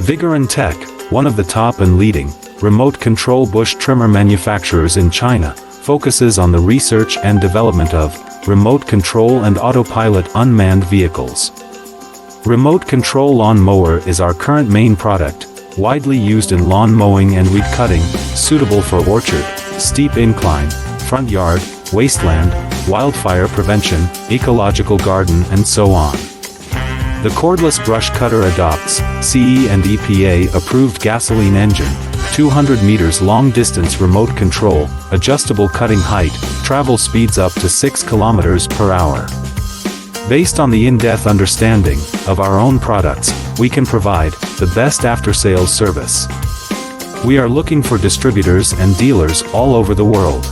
Vigor and Tech, one of the top and leading remote control bush trimmer manufacturers in China, focuses on the research and development of remote control and autopilot unmanned vehicles. Remote control lawn mower is our current main product, widely used in lawn mowing and weed cutting, suitable for orchard, steep incline, front yard, wasteland, wildfire prevention, ecological garden and so on. The cordless brush cutter adopts CE and EPA approved gasoline engine, 200 meters long distance remote control, adjustable cutting height, travel speeds up to 6 kilometers per hour. Based on the in-depth understanding of our own products, we can provide the best after-sales service. We are looking for distributors and dealers all over the world.